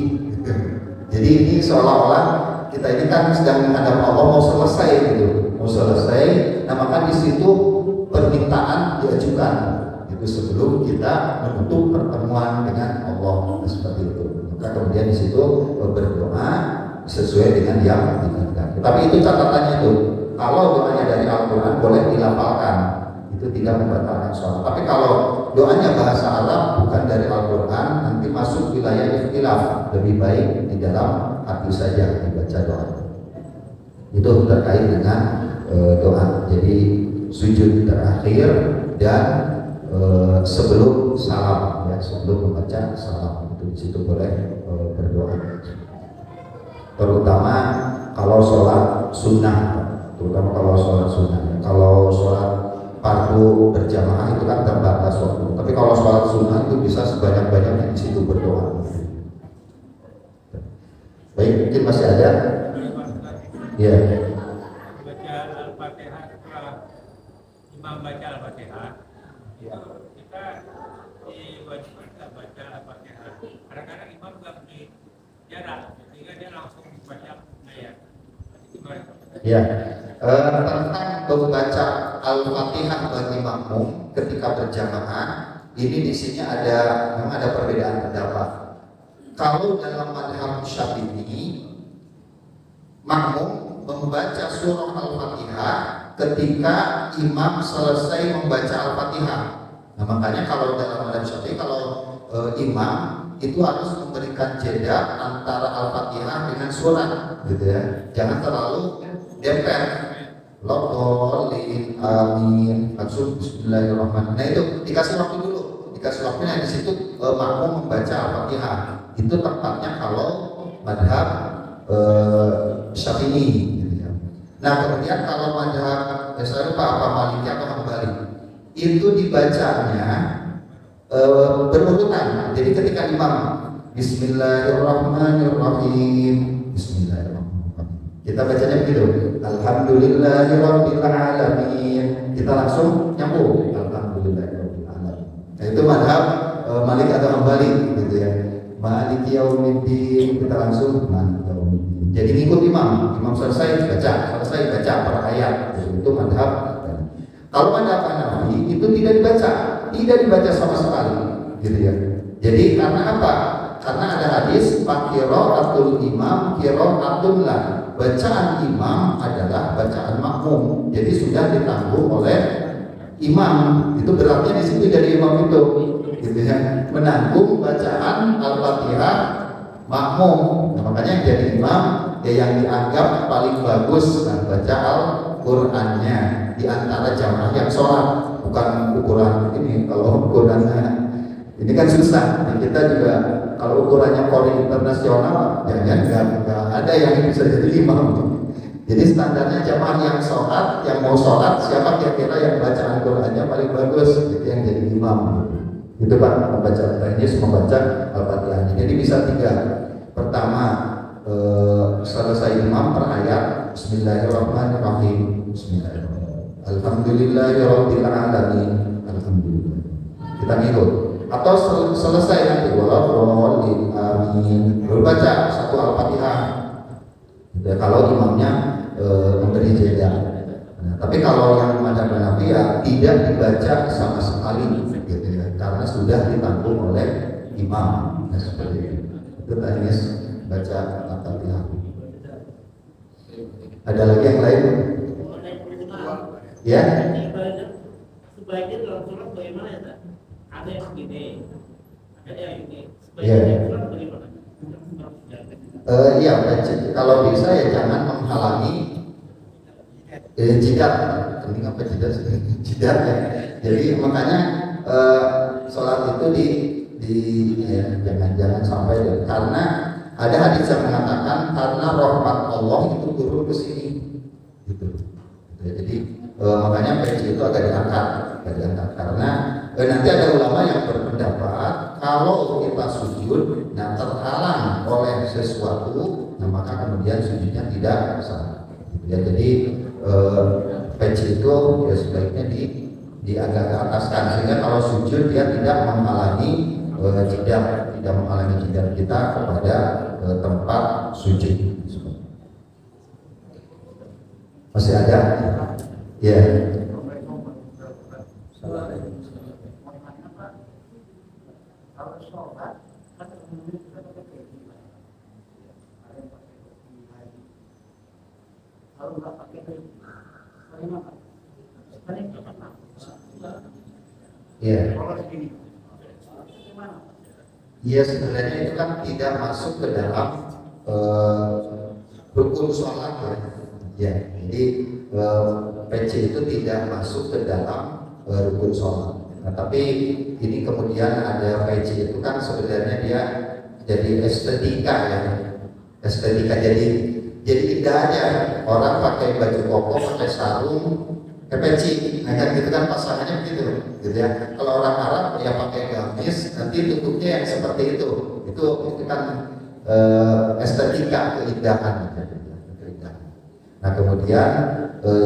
Jadi ini seolah-olah kita ini kan sedang menghadap Allah mau selesai gitu, mau selesai. Nah maka di situ permintaan diajukan itu sebelum kita menutup pertemuan dengan Allah seperti itu. Maka kemudian di situ berdoa sesuai dengan yang diinginkan. Tapi itu catatannya itu kalau doanya dari Al-Quran boleh dilafalkan, itu tidak membatalkan sholat. Tapi kalau doanya bahasa Arab bukan dari Al-Quran, nanti masuk wilayah ikhtilaf, lebih baik di dalam hati saja dibaca doa. Itu terkait dengan doa. Jadi sujud terakhir dan sebelum salam ya, sebelum membaca salam itu di situ boleh berdoa. Terutama kalau sholat sunnah, terutama kalau sholat sunnah. Kalau sholat fardu berjamaah itu kan terbatas waktu. Tapi kalau sholat sunnah itu bisa sebanyak-banyaknya di situ berdoa. Baik, mungkin masih ada? Ya. Baca Al-Fatihah setelah imam baca Al-Fatihah, itu kita diwajibkan nggak baca Al-Fatihah. Kadang-kadang imam nggak beri jarak, sehingga dia langsung baca ayat. Gimana? Ya, tentang membaca Al-Fatihah bagi makmum ketika berjamaah, ini di sini memang ada perbedaan pendapat. Kalau dalam mazhab Syafi'i, makmum membaca surah Al-Fatihah ketika imam selesai membaca Al-Fatihah. Nah, makanya kalau dalam mazhab Syafi'i, kalau imam itu harus memberikan jeda antara Al-Fatihah dengan surat, gitu ya. Jangan terlalu dempet. Lodolin, amin, maksud bismillahirrahmanirrahim. Nah itu dikasih waktu dulu, dikasih waktunya di situ makmum membaca Al-Fatihah. Itu tempatnya kalau madhab Syafi'i, gitu ya. Nah kemudian kalau madhab saya lupa apa Maliki atau Hambali, itu dibacanya berurutan. Jadi ketika imam Bismillahirrahmanirrahim, Bismillahirrahmanirrahim, kita bacanya begitu. Alhamdulillahirabbil alamin. Kita langsung nyambung Alhamdulillahirabbil alamin. Nah, itu madhab Malik atau Hambali, gitu ya. Maliki yaumiddin, kita langsung Maliki yaumiddin. Jadi ngikut imam selesai baca per ayat. Itu madhab. Kalau madhab Hanafi itu tidak dibaca sama sekali, gitu ya. Jadi karena apa? Karena ada hadis qiraatul imam qiraatun la. Bacaan imam adalah bacaan makmum. Jadi sudah ditanggung oleh imam. Itu beratnya di situ dari imam itu, gitu ya. Menanggung bacaan Al-Fatihah makmum. Nah, makanya yang jadi imam yang dianggap paling bagus baca Al-Qur'annya di antara jamaah yang sholat. Bukan ukuran ini, kalau ukurannya ini kan susah. Nah, kita juga kalau ukurannya Qori internasional, jangan nggak ada yang bisa jadi imam. Jadi standarnya jamaah yang sholat, yang mau sholat, siapa kira-kira yang bacaan Qur'annya paling bagus, itu yang jadi imam. Itu Pak, membaca teknis, membaca Al-Fatihahnya. Jadi bisa 3. Pertama, selesai imam per ayat, Bismillahirrahmanirrahim, Bismillahirrahmanirrahim. Alhamdulillahirabbil alamin. Alhamdulillah. Kita ngikut. Atau selesai nanti waladhdallin amin. Baru baca satu Al-Fatihah. Ya, kalau imamnya memberi jeda. Nah, tapi kalau yang madhab Hanafi ya tidak dibaca sama sekali, gitu ya. Karena sudah ditanggung oleh imam. Nah, seperti itu. Itu teknis baca Al-Fatihah. Ada lagi yang lain? Ya. Sebaiknya dalam surat bagaimana ya, Pak? Ada yang begini, ada yang ini. Ya. Sebaiknya surat bagaimana? Iya, kalau bisa ya jangan menghalangi jidat. Ini apa jidat? Jidat ya. Jadi makanya sholat itu jangan sampai deh. Karena ada hadis yang mengatakan karena rahmat Allah itu turun ke sini, gitu. Jadi makanya peci itu agak diangkat karena nanti ada ulama yang berpendapat kalau kita sujud terhalang oleh sesuatu, maka kemudian sujudnya tidak sah. Ya, jadi peci itu ya sebaiknya diagak-ataskan sehingga kalau sujud dia tidak menghalangi jidat kita kepada tempat sujud. Masih ada? Ya. Iya. Iya, sebenarnya itu kan tidak masuk ke dalam rukun sholat ya. Ya, jadi peci itu tidak masuk ke dalam rukun sholat. Nah, tapi ini kemudian ada peci itu kan sebenarnya dia jadi estetika ya, estetika jadi indah aja. Orang pakai baju koko, pakai sarung, peci, nah kan gitu kan pasangannya begitu, gitu ya. Kalau orang Arab ya pakai gamis, nanti tutupnya yang seperti itu kan estetika keindahan. Nah kemudian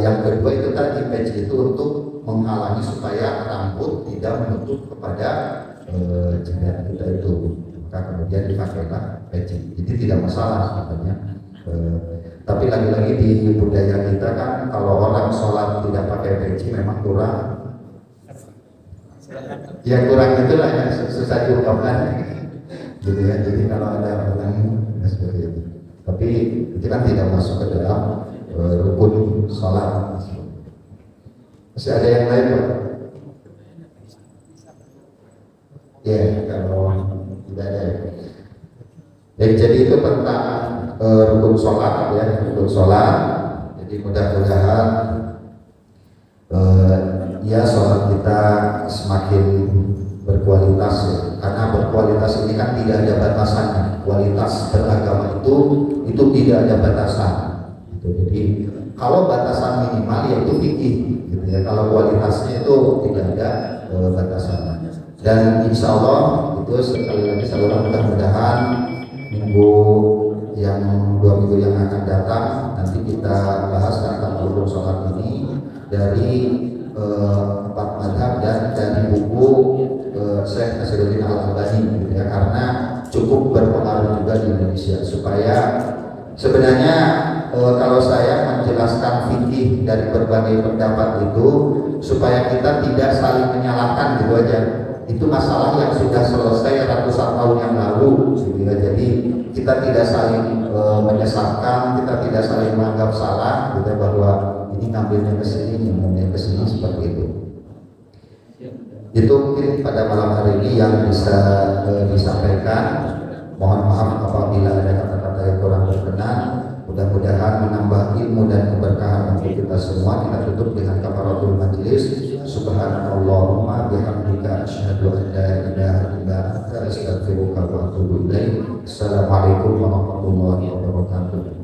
yang kedua itu tadi peci itu untuk menghalangi supaya rambut tidak menutup kepada jenggot kita itu. Maka kemudian dipakailah peci. Jadi tidak masalah sebenarnya. Tapi lagi-lagi di budaya kita kan kalau orang sholat tidak pakai peci memang kurang. Ya kurang itulah ya susah diungkapkan. Gitu ya. Jadi kalau ada orang seperti itu. Tapi itu kan tidak masuk ke dalam rukun sholat. Masih ada yang lain Pak? Ya kalau tidak ada. Jadi itu tentang rukun sholat ya, rukun sholat. Jadi mudah-mudahan ya sholat kita semakin berkualitas ya. Karena berkualitas ini kan tidak ada batasannya. Kualitas beragama itu tidak ada batasan. Jadi kalau batasan minimal yaitu fikih, gitu ya. Kalau kualitasnya itu tidak ada batasan. Dan insya Allah itu sekali lagi saudara mudah-mudahan dua minggu yang akan datang nanti kita bahas tentang rukun sholat ini dari 4 mazhab dan dari buku Syekh Nasiruddin Al-Albani, gitu ya. Karena cukup berpengaruh juga di Indonesia supaya sebenarnya kalau saya menjelaskan fikih dari berbagai pendapat itu supaya kita tidak saling menyalahkan gitu aja. Itu masalah yang sudah selesai ratusan tahun yang lalu gitu ya. Jadi kita tidak saling menyesatkan, kita tidak saling menganggap salah gitu ya, bahwa ini ngambilnya ke sini, ngambilnya ke sini seperti itu. Itu mungkin pada malam hari ini yang bisa disampaikan. Mohon maaf apabila ada kata-kata yang kurang berkenan. Mudah-mudahan menambah ilmu dan keberkahan untuk kita semua. Kita tutup dengan kafaratul majlis. Subhanallahumma bihamdika asyhadu an la ilaha illa anta astaghfiruka wa atubu ilaik. Assalamualaikum warahmatullahi wabarakatuh.